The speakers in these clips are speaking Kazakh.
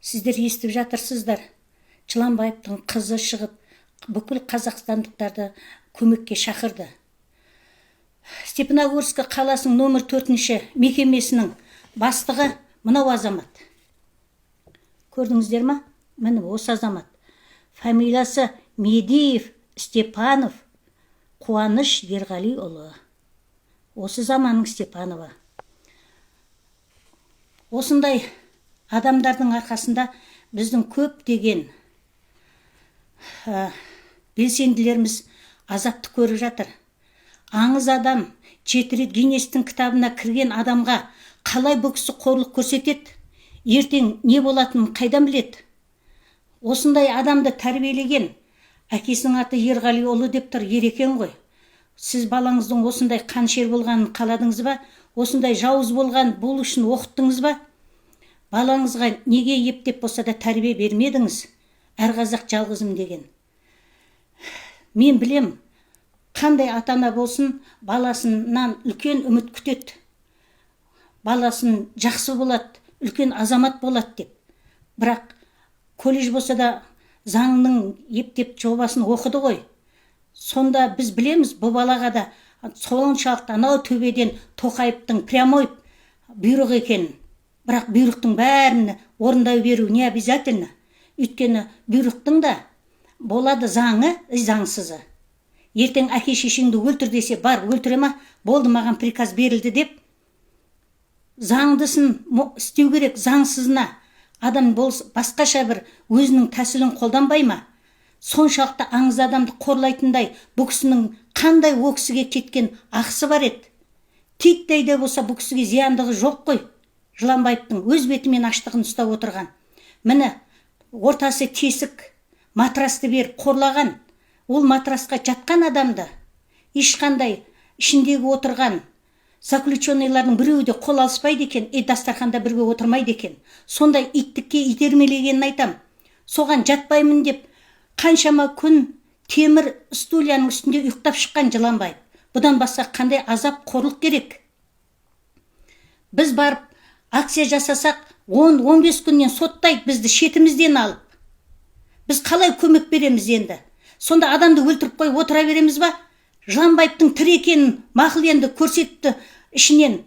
Сіздер естіп жатырсыздар. Жыланбаевтың қызы шығып, бүкіл қазақстандықтарды көмекке шақырды. Степногорск қаласының номер 4-ші мекемесінің бастығы мынау азамат. Көрдіңіздер ма? Міне осы азамат. Фамилиясы Медеев Степанов Қуаныш Ерғалиұлы. Осы заманның Степанова. Осындай адамдардың арқасында біздің көптеген белсенділеріміз азапты көріп жатыр. Аңыз адам 7 рет Гиннестің кітабына кірген адамға қалай бұл кісі қорлық көрсетеді, ертең не болатынын қайдан біледі? Осындай адамды тәрбиелеген, әкесінің аты Ерғалиұлы деп тұр, ерекен ғой. Сіз балаңыздың осындай қаншер болғанын қаладыңыз ба? Осындай жауыз болған бұл үшін оқыттыңыз ба? Балаңызға неге ептеп болса да тәрбие бермедіңіз? Әр қазақ жалғызым деген. Мен білем, қандай ата-ана болсын, баласынан үлкен үміт күтеді. Баласын жақсы болады, үлкен азамат болады деп. Бірақ колледж болса да заңның ептеп жобасын оқыды ғой. Сонда біз білеміз, бұл балаға да соншалықты анау төбеден Тоқаевтың прямой бұйрық екенін. Бірақ бұйрықтың бәрін орындай беру не обязательно? Өйткені бұйрықтың да болады заңы, заңсызы. Ертең әке шешеңді өлтір десе, бар өлтіре ма? Болды, маған приказ берілді деп. Заңдысын істеу керек, заңсызына. Адам басқаша бір өзінің тәсілін қолданбай ма? Соншалықты аңыз адамды қорлайтындай бұл кісінің қандай о кісіге кеткен ақысы бар еді. Титтей де болса бұл кісіге зияндығы жоқ қой. Жыланбаевтың өз бетімен аштығын ұстап отырған. Міне, ортасы тесік, матрасты беріп қорлаған. Ол матрасқа жатқан адамды ешқандай ішіндегі отырған заключенныйлардың біреуі де қол алыспайды екен, дастарханда бірге отырмайды екен. Сондай иттікке итермелегенін айтам. Соған жатпаймын деп қаншама күн темір стульяның үстінде ұйықтап шыққан Жыланбаев. Бұдан басқа қандай азап қорлық керек? Біз барып акция жасасақ, 10-15 күннен соттайды бізді шетімізден алып. Біз қалай көмек береміз енді? Сонда адамды өлтіріп қойып отыра береміз ба? Жыланбаевтың тірі екенін мақұл енді көрсетті ішінен.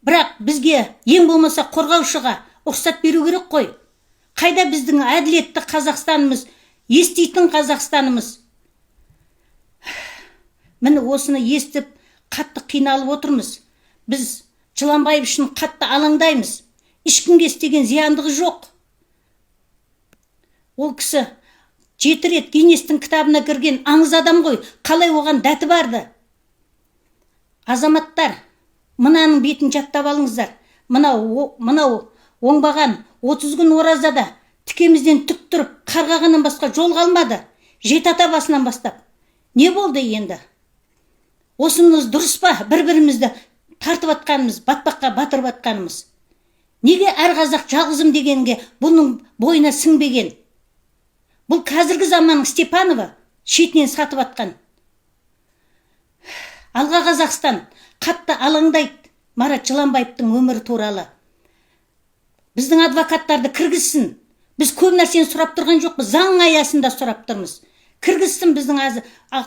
Бірақ бізге ең болмаса қорғаушыға рұқсат беру керек қой. Қайда біздің әділетті Қазақстанымыз, еститін Қазақстанымыз? Міне осыны естіп қатты қиналып отырмыз. Біз Жыланбаев үшін қатты алаңдаймыз. Ешкімге істеген зияндығы жоқ. Ол кісі 7 рет Гиннестің кітабына кірген аңыз адам ғой, қалай оған дәті барды? Азаматтар, мынаның бетін жаттап алыңыздар. Мынау оңбаған 30 күн оразада тікемізден түк тұрып, қарғағаннан басқа жол қалмады. 7 ата басынан бастап. Не болды енді? Осымыз дұрыс па? Бір-бірімізді тартып атқанымыз, батпаққа батырып атқанымыз. Неге әр қазақ жалғызым дегенге бұның бойына сіңбеген? Бұл қазіргі заманның Степанова шетінен сатып атқан. Алға Қазақстан қатты алаңдайды Марат Жыланбаевтың өмірі туралы. Біздің адвокаттарды кіргізсін. Біз көп нәрсені сұрап тұрған жоқпыз, заң аясында сұрап тұрмыз. Кіргізсін біздің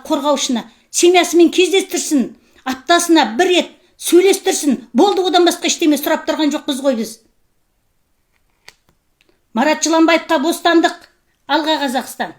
қорғаушына, семьясымен кездестірсін, аптасына 1 рет сөйлестірсін. Болды, одан басқа ештеме сұрап тұрған жоқпыз ғой біз. Марат Жыланбаевқа бостандық. Алға Қазақстан.